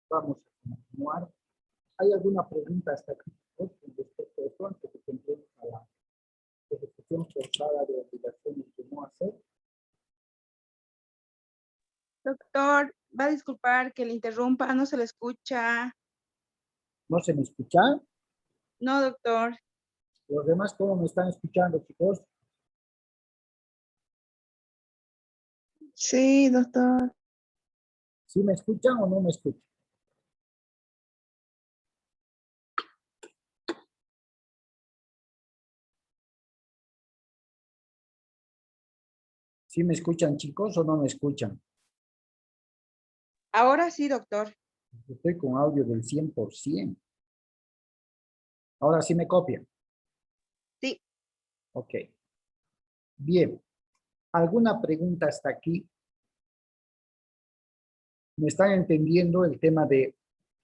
Vamos a continuar. ¿Hay alguna pregunta hasta aquí con respecto a esto antes de que entremos a la ejecución forzada de obligaciones que no hacer? Doctor, va a disculpar que le interrumpa, no se le escucha. ¿No se me escucha? No, doctor. ¿Los demás cómo me están escuchando, chicos? Sí, doctor. ¿Sí me escuchan o no me escuchan? ¿Sí me escuchan, chicos, o no me escuchan? Ahora sí, doctor. Estoy con audio del 100%. Ahora sí me copian. Sí. Ok. Bien. ¿Alguna pregunta hasta aquí? ¿Me están entendiendo el tema de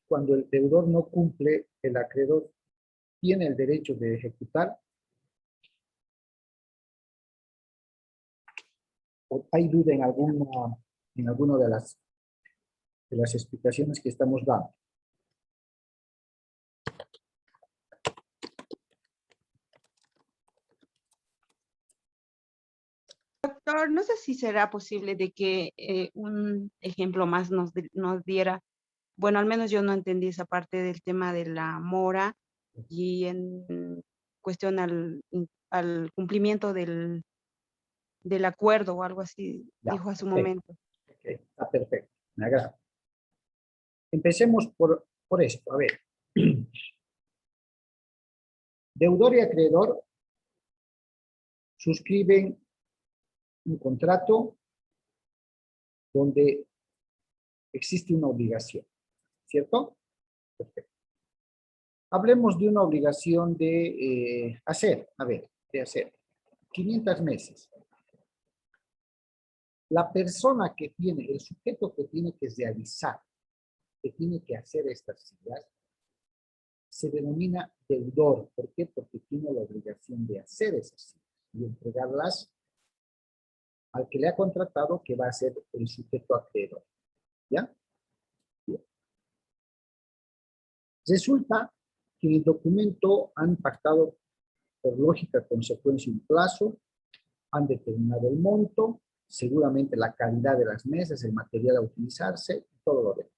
cuando el deudor no cumple, el acreedor tiene el derecho de ejecutar? ¿O hay duda en alguna de las explicaciones que estamos dando? Doctor, no sé si será posible de que un ejemplo más nos diera. Bueno, al menos yo no entendí esa parte del tema de la mora y en cuestión al cumplimiento del acuerdo o algo así, Ya, dijo hace un ok, momento. ok, está perfecto, me agrada. Empecemos por esto, a ver. Deudor y acreedor suscriben un contrato donde existe una obligación, ¿cierto? Perfecto. Hablemos de una obligación de hacer, de hacer 500 meses. La persona que tiene, el sujeto que tiene que realizar, que tiene que hacer estas sillas, se denomina deudor. ¿Por qué? Porque tiene la obligación de hacer esas sillas y entregarlas al que le ha contratado, que va a ser el sujeto acreedor. ¿Ya? Bien. Resulta que en el documento han pactado por lógica, consecuencia y plazo, han determinado el monto, seguramente la calidad de las mesas, el material a utilizarse, y todo lo demás.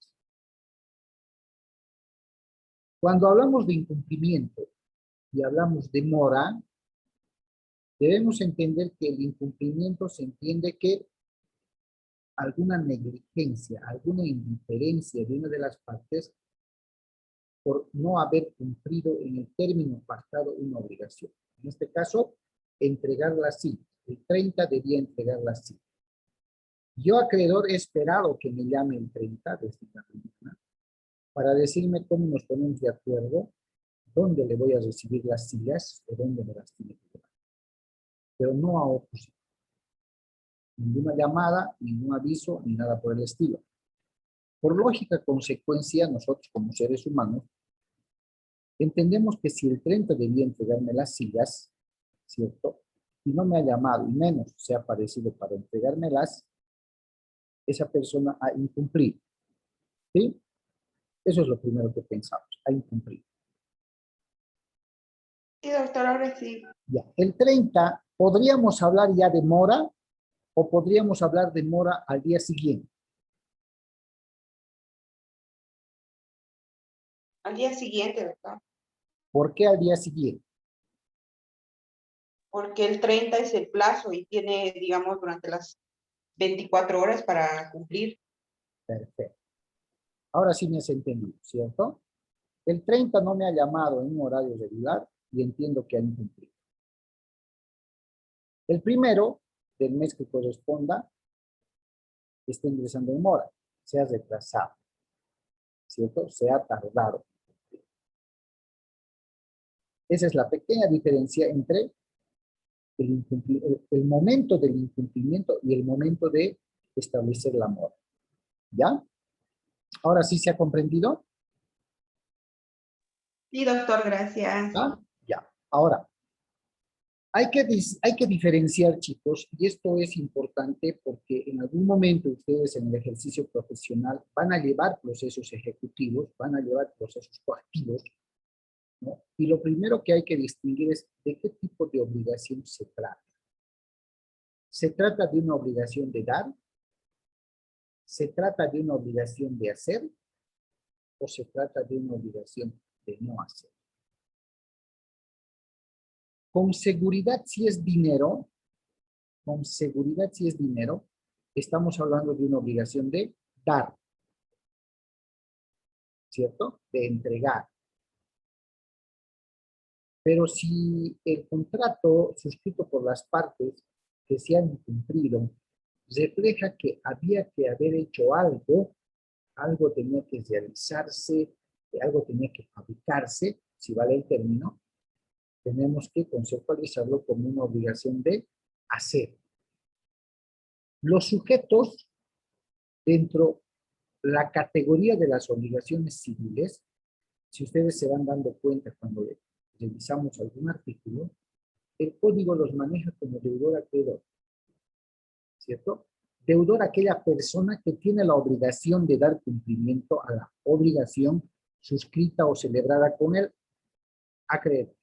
Cuando hablamos de incumplimiento y hablamos de mora, debemos entender que el incumplimiento se entiende que alguna negligencia, alguna indiferencia de una de las partes por no haber cumplido en el término pactado una obligación. En este caso, entregarla así. El 30 debía entregarla así. Yo, acreedor, he esperado que me llame el 30 desde la mañana para decirme cómo nos ponemos de acuerdo, dónde le voy a recibir las sillas o dónde me las tiene que llevar. Pero no a oposición. Ninguna llamada, ningún aviso, ni nada por el estilo. Por lógica consecuencia, nosotros como seres humanos, entendemos que si el 30 debía entregarme las sillas, ¿cierto? Y no me ha llamado, y menos se ha aparecido para entregármelas, esa persona ha incumplido. ¿Sí? Eso es lo primero que pensamos, ha incumplido. Sí, doctor, ahora sí. Ya, el 30, ¿podríamos hablar ya de mora o podríamos hablar de mora al día siguiente? Al día siguiente, doctor. ¿Por qué al día siguiente? Porque el 30 es el plazo y tiene, digamos, durante las 24 horas para cumplir. Perfecto. Ahora sí me has entendido, ¿cierto? El 30 no me ha llamado en un horario regular y entiendo que ha incumplido. El primero del mes que corresponda está ingresando en mora, se ha retrasado, ¿cierto? Se ha tardado. Esa es la pequeña diferencia entre el momento del incumplimiento y el momento de establecer la mora. ¿Ya? ¿Ahora sí se ha comprendido? Sí, doctor, gracias. ¿Ah? Ya. Ahora, Hay que diferenciar, chicos, y esto es importante porque en algún momento ustedes en el ejercicio profesional van a llevar procesos ejecutivos, van a llevar procesos coactivos, ¿no? Y lo primero que hay que distinguir es de qué tipo de obligación se trata. ¿Se trata de una obligación de dar? ¿Se trata de una obligación de hacer? ¿O se trata de una obligación de no hacer? Con seguridad, si es dinero, con seguridad, si es dinero, estamos hablando de una obligación de dar, ¿cierto? De entregar. Pero si el contrato suscrito por las partes que se han incumplido refleja que había que haber hecho algo, algo tenía que realizarse, algo tenía que fabricarse, si vale el término, tenemos que conceptualizarlo como una obligación de hacer. Los sujetos dentro de la categoría de las obligaciones civiles, si ustedes se van dando cuenta cuando revisamos algún artículo, el código los maneja como deudor acreedor, ¿cierto? Deudor aquella persona que tiene la obligación de dar cumplimiento a la obligación suscrita o celebrada con el acreedor.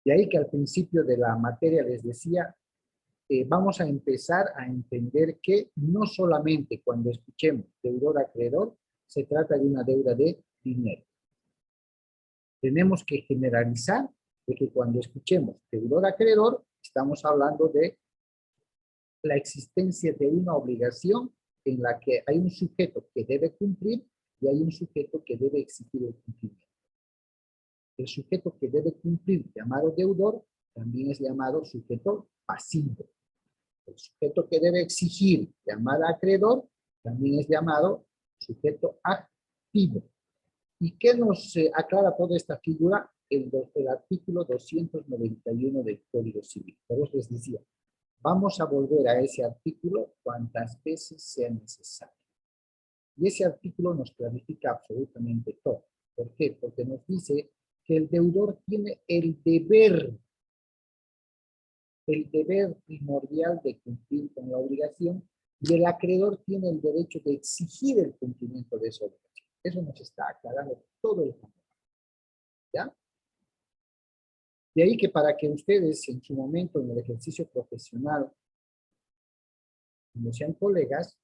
De ahí que al principio de la materia les decía, vamos a empezar a entender que no solamente cuando escuchemos deudor acreedor, se trata de una deuda de dinero. Tenemos que generalizar de que cuando escuchemos deudor acreedor, estamos hablando de la existencia de una obligación en la que hay un sujeto que debe cumplir y hay un sujeto que debe exigir el cumplimiento. El sujeto que debe cumplir, llamado deudor, también es llamado sujeto pasivo. El sujeto que debe exigir, llamado acreedor, también es llamado sujeto activo. ¿Y qué nos aclara toda esta figura? El artículo 291 del Código Civil. Por eso les decía, vamos a volver a ese artículo cuantas veces sea necesario. Y ese artículo nos clarifica absolutamente todo. ¿Por qué? Porque nos dice que el deudor tiene el deber primordial de cumplir con la obligación y el acreedor tiene el derecho de exigir el cumplimiento de esa obligación. Eso nos está aclarando todo el campo. ¿Ya? De ahí que para que ustedes en su momento en el ejercicio profesional, como sean colegas,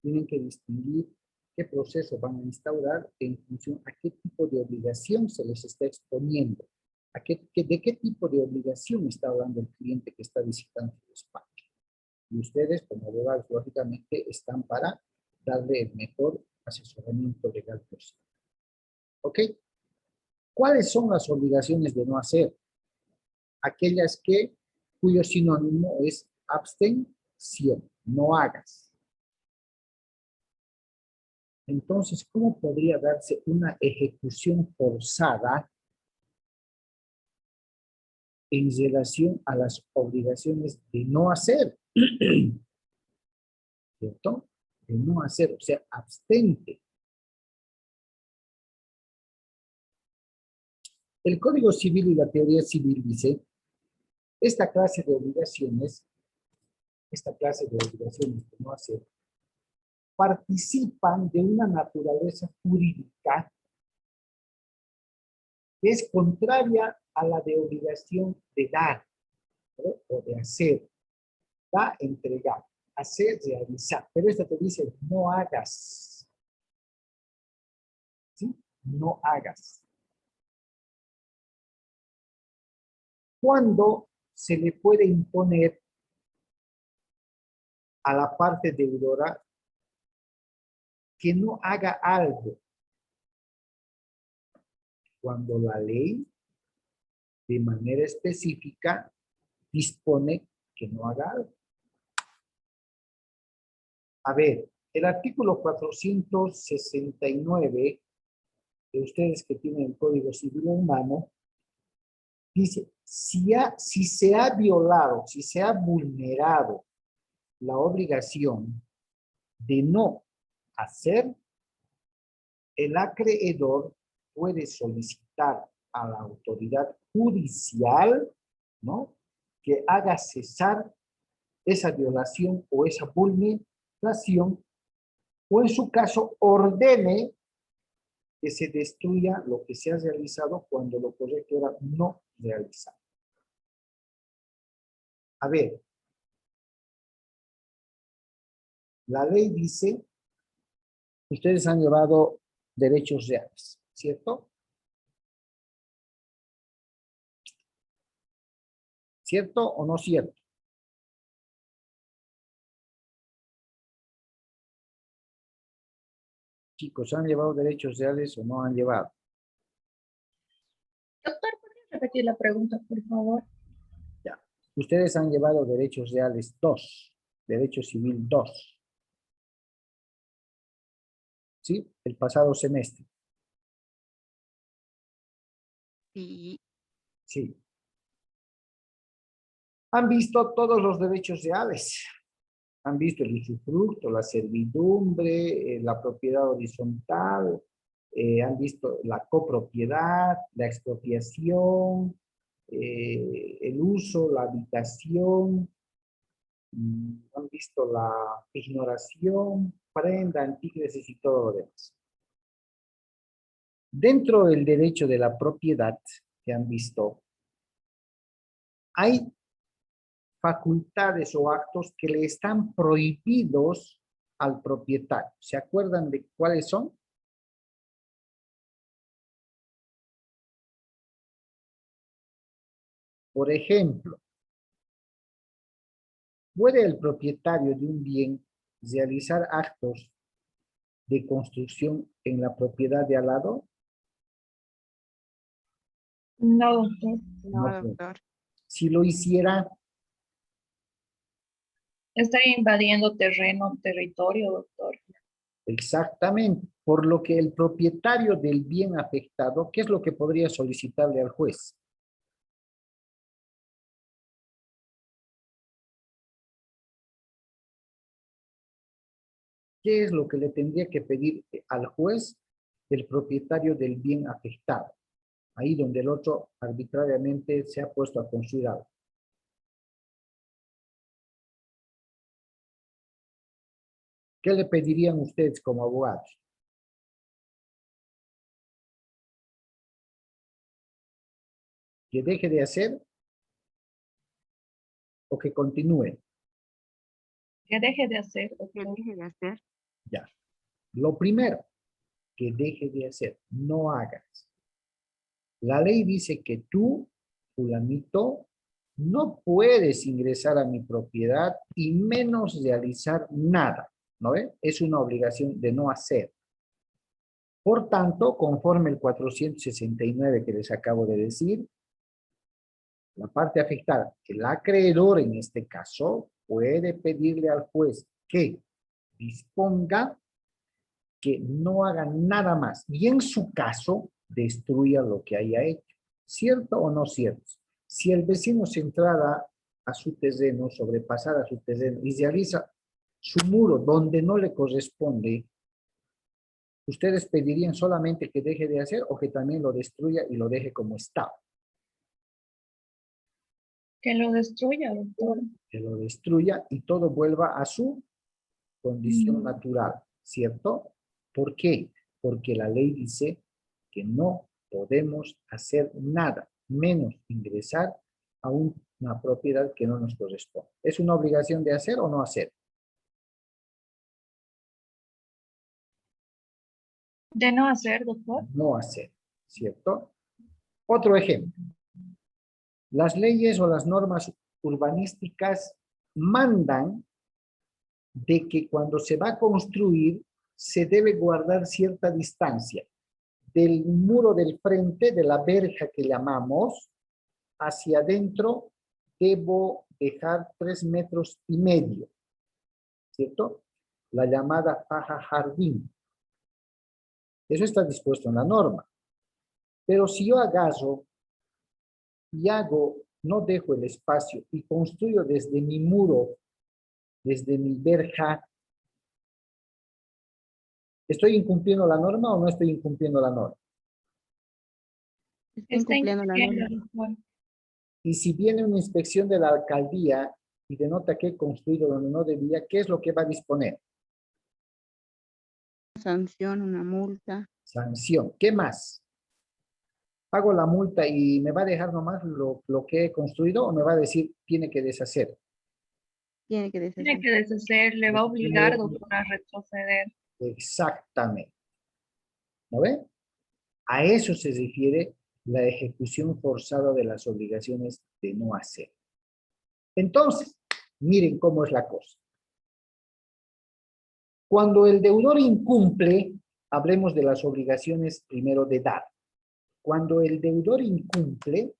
tienen que distinguir qué proceso van a instaurar en función a qué tipo de obligación se les está exponiendo. ¿De qué tipo de obligación está hablando el cliente que está visitando su despacho? Y ustedes, como abogados, lógicamente, están para darle el mejor asesoramiento legal posible. ¿Ok? ¿Cuáles son las obligaciones de no hacer? Aquellas cuyo sinónimo es abstención, no hagas. Entonces, ¿cómo podría darse una ejecución forzada en relación a las obligaciones de no hacer? ¿Cierto? De no hacer, o sea, abstente. El Código Civil y la teoría civil dice, esta clase de obligaciones de no hacer, participan de una naturaleza jurídica que es contraria a la de obligación de dar, ¿no? O de hacer. Da, entregar, hacer, realizar. Pero esta te dice, no hagas. ¿Sí? No hagas. ¿Cuándo se le puede imponer a la parte deudora que no haga algo? Cuando la ley, de manera específica, dispone que no haga algo. A ver, el artículo 469, de ustedes que tienen el Código Civil en mano, dice, si se ha violado, si se ha vulnerado la obligación de no hacer, el acreedor puede solicitar a la autoridad judicial ¿no? Que haga cesar esa violación o esa vulneración, o en su caso ordene que se destruya lo que se ha realizado cuando lo correcto era no realizar. A ver, la ley dice, ustedes han llevado derechos reales, ¿cierto? ¿Cierto o no cierto? Chicos, ¿han llevado derechos reales o no han llevado? Doctor, ¿podría repetir la pregunta, por favor? Ya. Ustedes han llevado derechos reales 2, derecho civil 2. ¿Sí? El pasado semestre. Sí, Sí. Han visto todos los derechos reales. Han visto el usufructo, la servidumbre, la propiedad horizontal, han visto la copropiedad, la expropiación, el uso, la habitación, han visto la ignoración, prenda, antícresis y todo lo demás. Dentro del derecho de la propiedad que han visto, hay facultades o actos que le están prohibidos al propietario. ¿Se acuerdan de cuáles son? Por ejemplo, ¿puede el propietario de un bien realizar actos de construcción en la propiedad de al lado? No, doctor. no, No puede. doctor. Si lo hiciera, Está invadiendo terreno, territorio, doctor. exactamente, por lo que el propietario del bien afectado, ¿qué es lo que podría solicitarle al juez? ¿Qué es lo que le tendría que pedir al juez el propietario del bien afectado? Ahí donde el otro arbitrariamente se ha puesto a construir algo. ¿Qué le pedirían ustedes como abogados? ¿Que deje de hacer o que continúe? Que deje de hacer, ¿Qué doctor. dije de hacer? Ya. Lo primero, que deje de hacer, no hagas. La ley dice que tú, fulanito, no puedes ingresar a mi propiedad y menos realizar nada, ¿no ve? Es una obligación de no hacer. Por tanto, conforme el 469 que les acabo de decir, la parte afectada, el acreedor en este caso, puede pedirle al juez que disponga que no haga nada más y en su caso destruya lo que haya hecho. ¿Cierto o no cierto? Si el vecino se entrara a su terreno, sobrepasara su terreno y realiza su muro donde no le corresponde, ¿ustedes pedirían solamente que deje de hacer o que también lo destruya y lo deje como estaba? Que lo destruya, doctor. Que lo destruya y todo vuelva a su condición natural, ¿cierto? ¿Por qué? Porque la ley dice que no podemos hacer nada, menos ingresar a una propiedad que no nos corresponde. ¿Es una obligación de hacer o no hacer? De no hacer, doctor. No hacer, ¿cierto? Otro ejemplo. Las leyes o las normas urbanísticas mandan de que cuando se va a construir se debe guardar cierta distancia del muro del frente, de la verja que llamamos, hacia adentro debo dejar 3,5 metros, ¿cierto? La llamada faja jardín. Eso está dispuesto en la norma. Pero si yo agarro y no dejo el espacio y construyo desde mi muro, desde mi verja, ¿estoy incumpliendo la norma o no estoy incumpliendo la norma? Está Está incumpliendo la norma. incumpliendo, doctor. Y si viene una inspección de la alcaldía y denota que he construido donde no debía, ¿qué es lo que va a disponer? Sanción, una multa. Sanción. ¿Qué más? ¿Pago la multa y me va a dejar nomás lo que he construido o me va a decir tiene que deshacer? Tiene que Tiene deshacer. que deshacer, le va a obligar, doctor, a retroceder. Exactamente. ¿No ve? A eso se refiere la ejecución forzada de las obligaciones de no hacer. Entonces, miren cómo es la cosa. Cuando el deudor incumple, hablemos de las obligaciones primero de dar. Cuando el deudor incumple,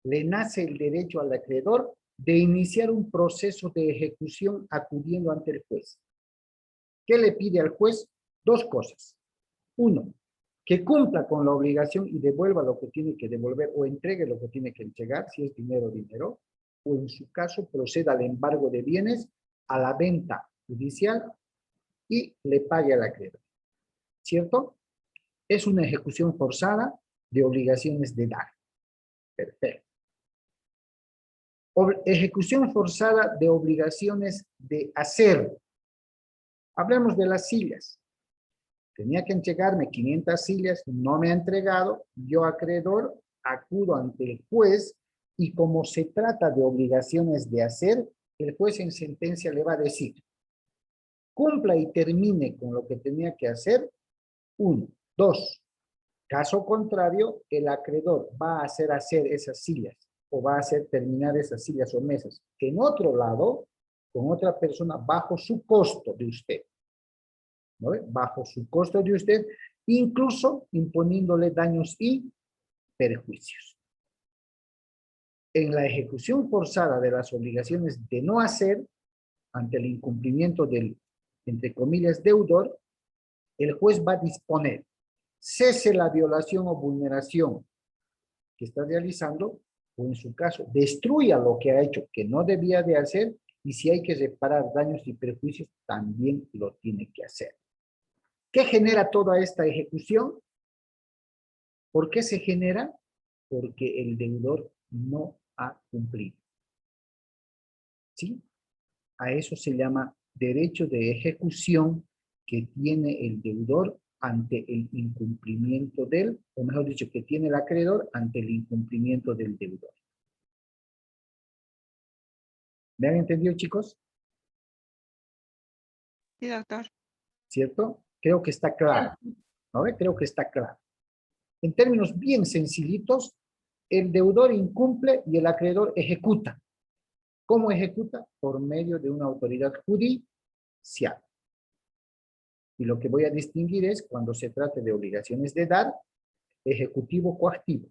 le nace el derecho al acreedor de iniciar un proceso de ejecución acudiendo ante el juez. ¿Qué le pide al juez? Dos cosas. Uno, que cumpla con la obligación y devuelva lo que tiene que devolver o entregue lo que tiene que entregar, si es dinero, dinero, o en su caso proceda al embargo de bienes, a la venta judicial y le pague al acreedor. ¿Cierto? Es una ejecución forzada de obligaciones de dar. Perfecto. Ejecución forzada de obligaciones de hacer. Hablemos de las sillas. Tenía que entregarme 500 sillas, no me ha entregado, yo acreedor acudo ante el juez y como se trata de obligaciones de hacer, el juez en sentencia le va a decir, cumpla y termine con lo que tenía que hacer, 1. 2. Caso contrario, el acreedor va a hacer esas sillas o va a hacer terminar esas sillas o mesas en otro lado, con otra persona, bajo su costo de usted. ¿No? Bajo su costo de usted, incluso imponiéndole daños y perjuicios. En la ejecución forzada de las obligaciones de no hacer, ante el incumplimiento del, entre comillas, deudor, el juez va a disponer, cese la violación o vulneración que está realizando, o en su caso, destruya lo que ha hecho que no debía de hacer, y si hay que reparar daños y perjuicios, también lo tiene que hacer. ¿Qué genera toda esta ejecución? ¿Por qué se genera? Porque el deudor no ha cumplido. ¿Sí? A eso se llama derecho de ejecución que tiene el deudor ante el incumplimiento del, o mejor dicho, que tiene el acreedor ante el incumplimiento del deudor. ¿Me han entendido, chicos? Sí, doctor. ¿Cierto? Creo que está claro. ¿No? Creo que está claro. En términos bien sencillitos, el deudor incumple y el acreedor ejecuta. ¿Cómo ejecuta? Por medio de una autoridad judicial. Y lo que voy a distinguir es cuando se trate de obligaciones de dar, ejecutivo coactivo.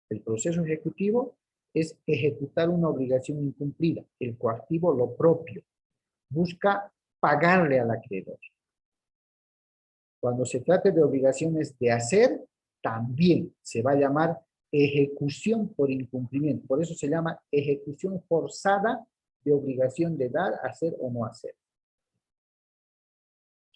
El proceso ejecutivo es ejecutar una obligación incumplida. El coactivo lo propio. Busca pagarle al acreedor. Cuando se trate de obligaciones de hacer, también se va a llamar ejecución por incumplimiento. Por eso se llama ejecución forzada de obligación de dar, hacer o no hacer.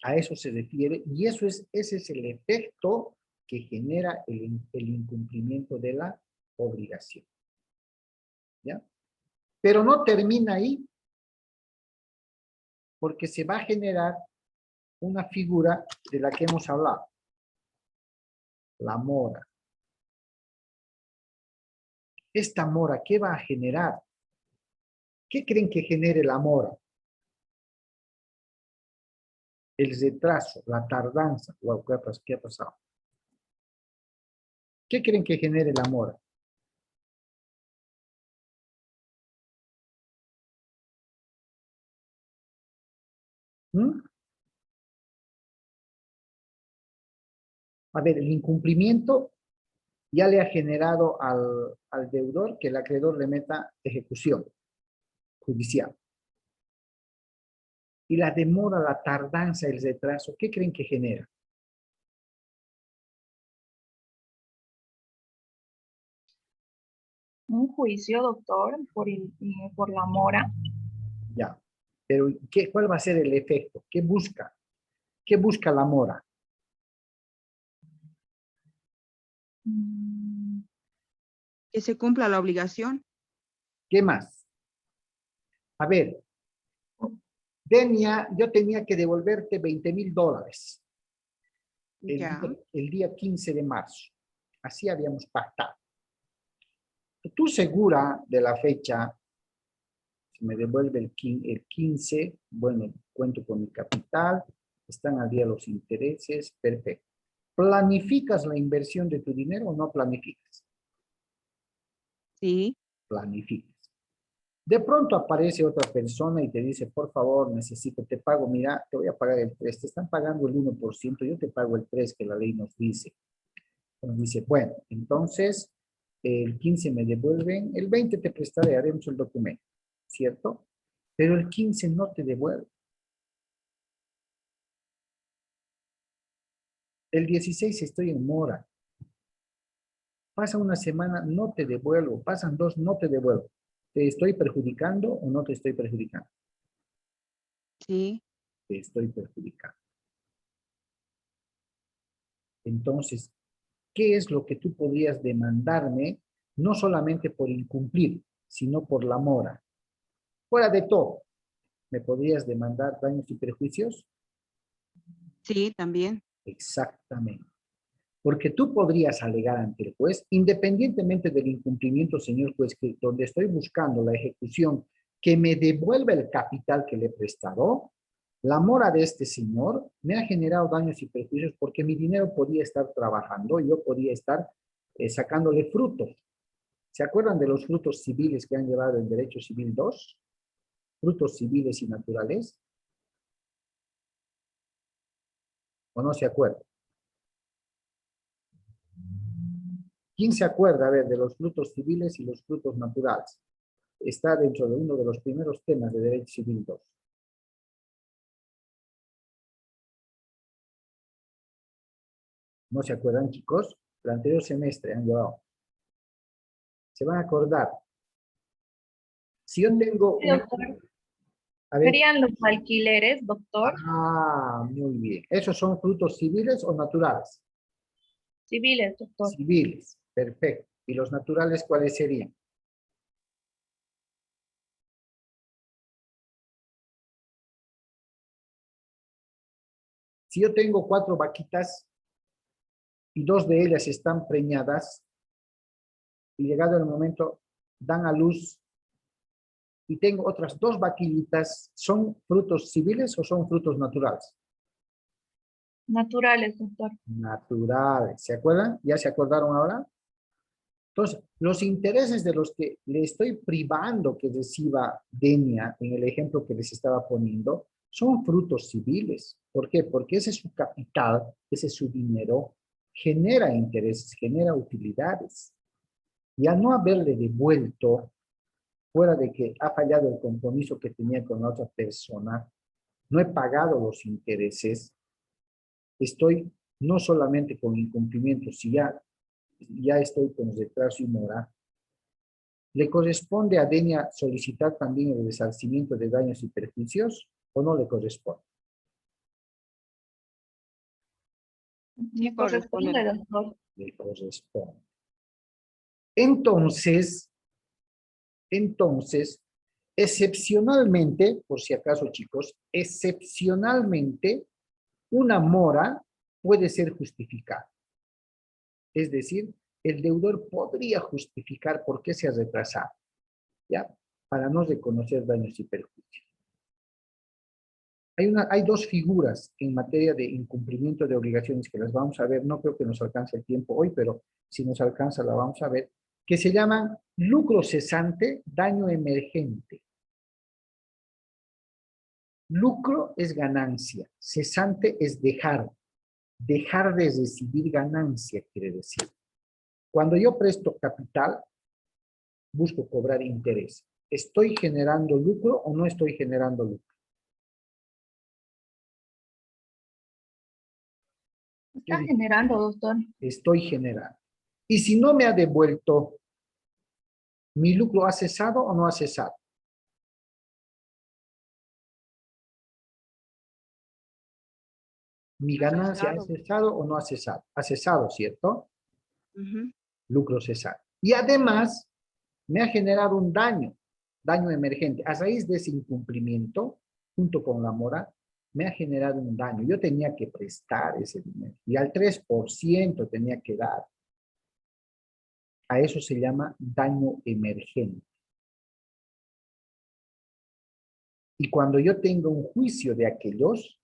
A eso se refiere y ese es el efecto que genera el incumplimiento de la obligación. ¿Ya? Pero no termina ahí, porque se va a generar una figura de la que hemos hablado. La mora. Esta mora, ¿qué va a generar? ¿Qué creen que genere la mora? El retraso, la tardanza. Wow, ¿qué ha pasado? ¿Qué creen que genere la mora? ¿Mm? A ver, el incumplimiento ya le ha generado al deudor que el acreedor le meta ejecución judicial. Y la demora, la tardanza, el retraso, ¿qué creen que genera? Un juicio, doctor, por la mora. Ya. Pero ¿cuál va a ser el efecto? ¿Qué busca? ¿Qué busca la mora? Mm, Que se cumpla la obligación. ¿Qué más? A ver, Denia, yo tenía que devolverte $20,000 Ya. el día 15 de marzo. Así habíamos pactado. Tú segura de la fecha, si me devuelve el 15, bueno, cuento con mi capital, están al día los intereses, perfecto. ¿Planificas la inversión de tu dinero o no planificas? Sí. Planificas. De pronto aparece otra persona y te dice, por favor, necesito, te pago, mira, te voy a pagar el 3, te están pagando el 1%, yo te pago el 3 que la ley nos dice. Nos dice, bueno, entonces el 15 me devuelven, el 20 te prestaré, haremos el documento, ¿cierto? Pero el 15 no te devuelve. El 16 estoy en mora. Pasa una semana, no te devuelvo. Pasan 2, no te devuelvo. ¿Te estoy perjudicando o no te estoy perjudicando? Sí. Te estoy perjudicando. Entonces, ¿qué es lo que tú podrías demandarme? No solamente por incumplir, sino por la mora. Fuera de todo, ¿me podrías demandar daños y perjuicios? Sí, también. Exactamente. Porque tú podrías alegar ante el juez, independientemente del incumplimiento, señor juez, que donde estoy buscando la ejecución que me devuelva el capital que le he prestado, la mora de este señor me ha generado daños y perjuicios porque mi dinero podía estar trabajando, yo podía estar sacándole frutos. ¿Se acuerdan de los frutos civiles que han llevado en Derecho Civil 2? Frutos civiles y naturales. ¿O no se acuerdan? ¿Quién se acuerda, a ver, de los frutos civiles y los frutos naturales? Está dentro de uno de los primeros temas de Derecho Civil 2. ¿No se acuerdan, chicos? El anterior semestre han llevado. Se van a acordar. Si yo tengo Sí, doctor. A ver. ¿Serían los alquileres, doctor? Muy bien. ¿Esos son frutos civiles o naturales? Civiles, doctor. Civiles, perfecto. ¿Y los naturales cuáles serían? Si yo tengo 4 vaquitas y 2 de ellas están preñadas y llegado el momento dan a luz y tengo otras 2 vaquillitas, ¿son frutos civiles o son frutos naturales? Naturales, doctor. Naturales. ¿Se acuerdan? ¿Ya se acordaron ahora? Entonces, los intereses de los que le estoy privando que reciba Denia, en el ejemplo que les estaba poniendo, son frutos civiles. ¿Por qué? Porque ese es su capital, ese es su dinero, genera intereses, genera utilidades. Y al no haberle devuelto, fuera de que ha fallado el compromiso que tenía con la otra persona, no he pagado los intereses, estoy no solamente con incumplimiento, si ya estoy con retraso y mora, ¿le corresponde a Denia solicitar también el resarcimiento de daños y perjuicios o no le corresponde? Me corresponde, doctor. Le corresponde. Entonces, excepcionalmente, por si acaso chicos, excepcionalmente, una mora puede ser justificada. Es decir, el deudor podría justificar por qué se ha retrasado, ¿ya? Para no reconocer daños y perjuicios. Hay 2 figuras en materia de incumplimiento de obligaciones que las vamos a ver, no creo que nos alcance el tiempo hoy, pero si nos alcanza la vamos a ver, que se llaman lucro cesante, daño emergente. Lucro es ganancia, cesante es dejar de recibir ganancia, quiere decir. Cuando yo presto capital, busco cobrar interés. ¿Estoy generando lucro o no estoy generando lucro? Está generando, doctor. Estoy generando. Y si no me ha devuelto, ¿mi lucro ha cesado o no ha cesado? ¿Mi ganancia ha cesado o no ha cesado? Ha cesado, ¿cierto? Lucro cesado. Y además me ha generado un daño emergente. A raíz de ese incumplimiento, junto con la mora, me ha generado un daño. Yo tenía que prestar ese dinero y al 3% tenía que dar. A eso se llama daño emergente. Y cuando yo tengo un juicio de aquellos,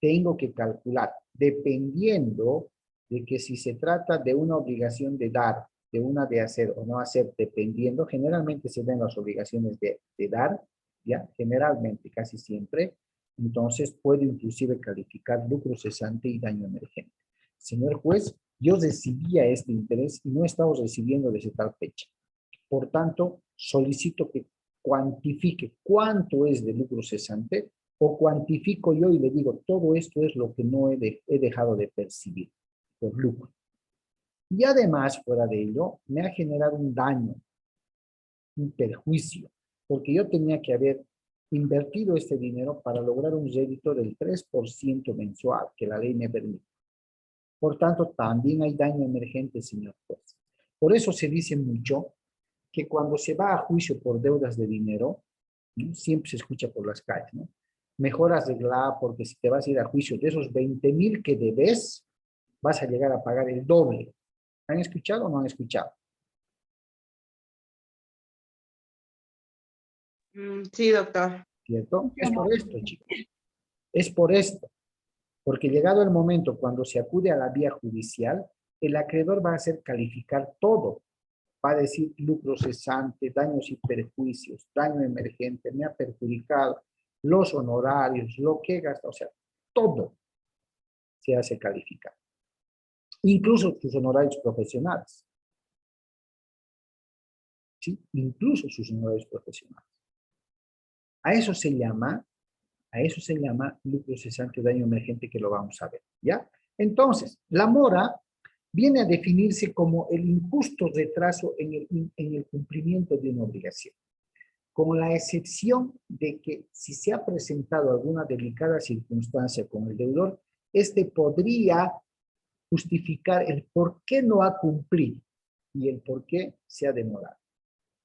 tengo que calcular, dependiendo de que si se trata de una obligación de dar, de una de hacer o no hacer, dependiendo, generalmente se dan las obligaciones de dar, ¿ya? Generalmente, casi siempre, entonces puedo inclusive calificar lucro cesante y daño emergente. Señor juez, yo recibía este interés y no he estado recibiendo desde tal fecha. Por tanto, solicito que cuantifique cuánto es de lucro cesante o cuantifico yo y le digo, todo esto es lo que no he dejado de percibir por lucro. Y además, fuera de ello, me ha generado un daño, un perjuicio, porque yo tenía que haber invertido este dinero para lograr un rédito del 3% mensual que la ley me permite. Por tanto, también hay daño emergente, señor juez. Por eso se dice mucho que cuando se va a juicio por deudas de dinero, ¿no? Siempre se escucha por las calles, ¿no? Mejor arreglar porque si te vas a ir a juicio de esos 20,000 que debes, vas a llegar a pagar el doble. ¿Han escuchado o no han escuchado? Sí, doctor. ¿Cierto? Es por esto, chicos. Es por esto. Porque llegado el momento cuando se acude a la vía judicial, el acreedor va a hacer calificar todo. Va a decir lucro cesante, daños y perjuicios, daño emergente, me ha perjudicado, los honorarios, lo que he gastado, o sea, todo se hace calificar. Incluso sus honorarios profesionales. ¿Sí? Incluso sus honorarios profesionales. A eso se llama lucro cesante, daño emergente, que lo vamos a ver, ¿ya? Entonces, la mora viene a definirse como el injusto retraso en el cumplimiento de una obligación, con la excepción de que si se ha presentado alguna delicada circunstancia con el deudor, este podría justificar el por qué no ha cumplido y el por qué se ha demorado.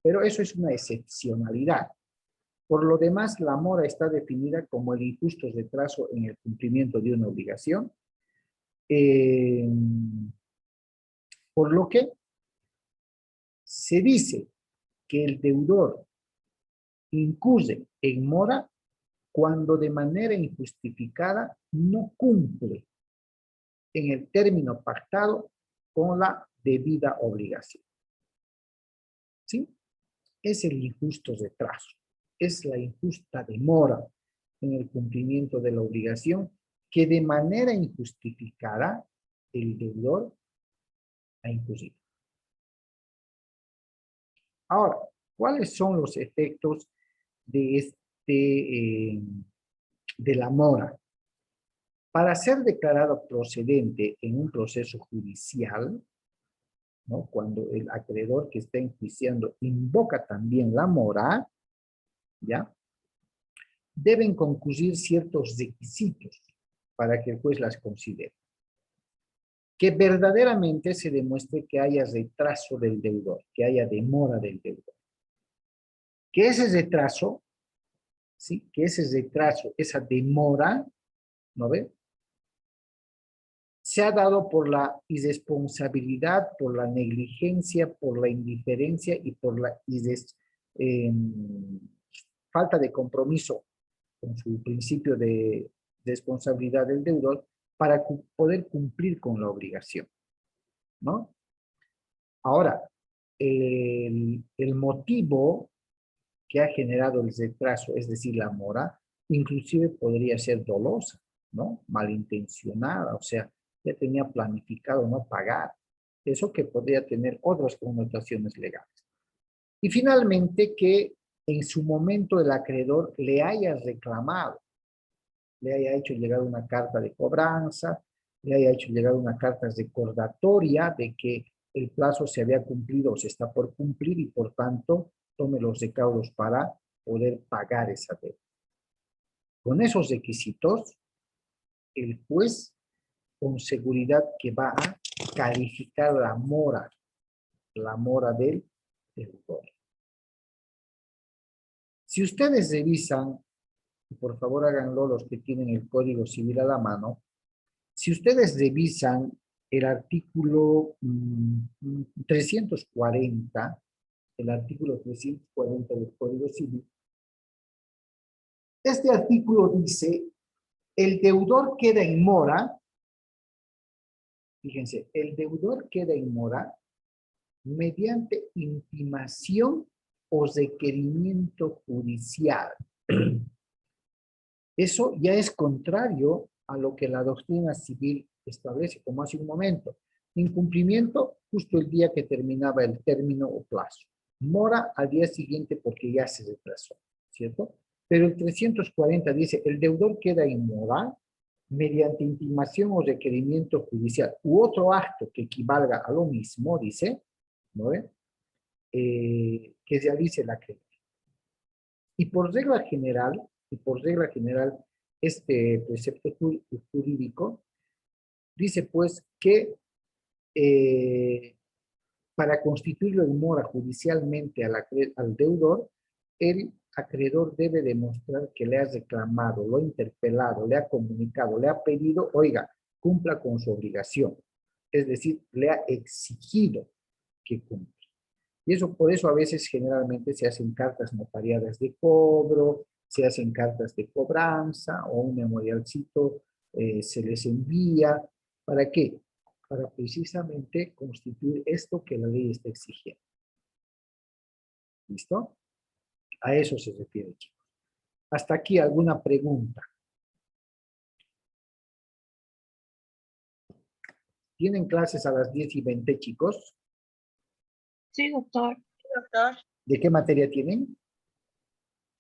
Pero eso es una excepcionalidad. Por lo demás, la mora está definida como el injusto retraso en el cumplimiento de una obligación, por lo que se dice que el deudor incurre en mora cuando de manera injustificada no cumple en el término pactado con la debida obligación. ¿Sí? Es el injusto retraso, es la injusta demora en el cumplimiento de la obligación que de manera injustificada el deudor ha incurrido. Ahora, ¿cuáles son los efectos de de la mora? Para ser declarado procedente en un proceso judicial, ¿no? Cuando el acreedor que está enjuiciando invoca también la mora, ¿ya? Deben concurrir ciertos requisitos para que el juez las considere. Que verdaderamente se demuestre que haya retraso del deudor, que haya demora del deudor. Que ese retraso, ¿sí? Que ese retraso, esa demora, ¿no ve? Se ha dado por la irresponsabilidad, por la negligencia, por la indiferencia y por la falta de compromiso con su principio de responsabilidad del deudor para poder cumplir con la obligación, ¿no? Ahora, el motivo que ha generado el retraso, es decir, la mora, inclusive podría ser dolosa, ¿no? Malintencionada, o sea, ya tenía planificado no pagar. Eso que podría tener otras connotaciones legales. Y finalmente, que en su momento el acreedor le haya reclamado, le haya hecho llegar una carta de cobranza, le haya hecho llegar una carta recordatoria de que el plazo se había cumplido o se está por cumplir y por tanto tome los recaudos para poder pagar esa deuda. Con esos requisitos, el juez con seguridad que va a calificar la mora la mora del deudor. Si ustedes revisan, y por favor háganlo los que tienen el Código Civil a la mano, si ustedes revisan el artículo 340, el artículo 340 del Código Civil, este artículo dice, el deudor queda en mora, fíjense, el deudor queda en mora mediante intimación o requerimiento judicial. Eso ya es contrario a lo que la doctrina civil establece, como hace un momento. Incumplimiento justo el día que terminaba el término o plazo. Mora al día siguiente porque ya se retrasó, ¿cierto? Pero el 340 dice, el deudor queda en mora mediante intimación o requerimiento judicial u otro acto que equivalga a lo mismo, dice, ¿no ve? Que realice el acreedor. Y por regla general, este precepto jurídico dice pues que para constituirlo en mora judicialmente al deudor, el acreedor debe demostrar que le ha reclamado, lo ha interpelado, le ha comunicado, le ha pedido, oiga, cumpla con su obligación. Es decir, le ha exigido que cumpla. Y eso, por eso a veces generalmente se hacen cartas notariadas de cobro, se hacen cartas de cobranza o un memorialcito se les envía. ¿Para qué? Para precisamente constituir esto que la ley está exigiendo. ¿Listo? A eso se refiere, chicos. Hasta aquí, ¿alguna pregunta? ¿Tienen clases a las 10:20, chicos? Sí, doctor. Doctor. ¿De qué materia tienen?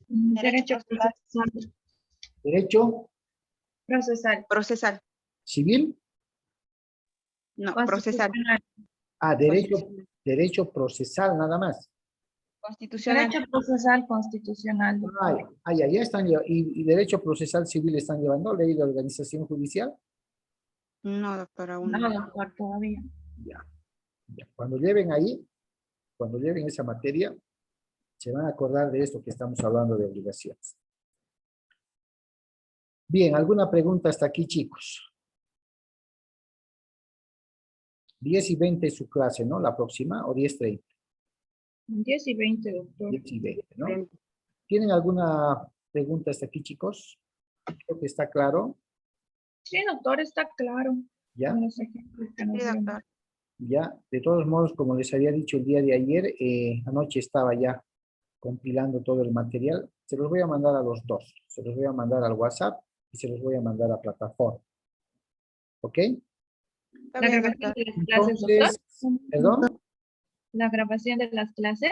Derecho procesal. procesal. ¿Derecho Procesal. Procesal. civil? No, procesal. Constitucional. Ah, derecho procesal nada más. Constitucional. Derecho procesal constitucional, doctor. Ya están, y derecho procesal civil están llevando, ley de organización judicial. No, doctor, aún No, no. doctor, todavía. Ya. Cuando lleven ahí, cuando lleven esa materia, se van a acordar de esto que estamos hablando de obligaciones. Bien, ¿alguna pregunta hasta aquí, chicos? 10:20 es su clase, ¿no? La próxima, o 10:30. 10:20, doctor. 10:20, ¿no? ¿Tienen alguna pregunta hasta aquí, chicos? Creo que está claro. Sí, doctor, está claro. ¿Ya? Con los ejemplos que nos Sí, dieron. doctor. Ya, de todos modos, como les había dicho el día de ayer, anoche estaba ya compilando todo el material. Se los voy a mandar a los dos. Se los voy a mandar al WhatsApp y se los voy a mandar a plataforma. ¿Ok? Está La bien, grabación doctor. de las clases, Entonces, doctor. perdón, La grabación de las clases.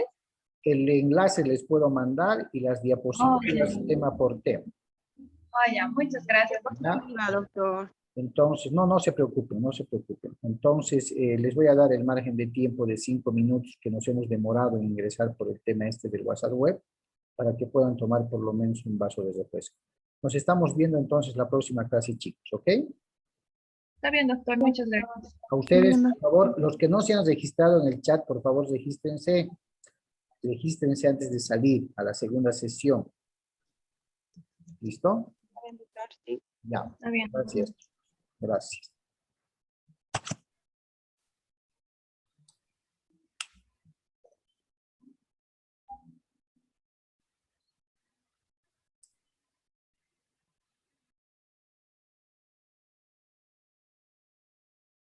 el enlace les puedo mandar y las diapositivas ya. tema por tema. Ya, muchas gracias. ¿Ya? Hola, doctor. Entonces, no se preocupen, no se preocupen. Entonces, les voy a dar el margen de tiempo de 5 minutos que nos hemos demorado en ingresar por el tema este del WhatsApp web, para que puedan tomar por lo menos un vaso de refresco. Nos estamos viendo entonces la próxima clase, chicos, ¿ok? Está bien, doctor, muchas gracias. A ustedes, por favor, los que no se han registrado en el chat, por favor, regístrense. Regístrense antes de salir a la segunda sesión. ¿Listo? Está bien, doctor, sí. Ya. Está bien. Gracias. Gracias.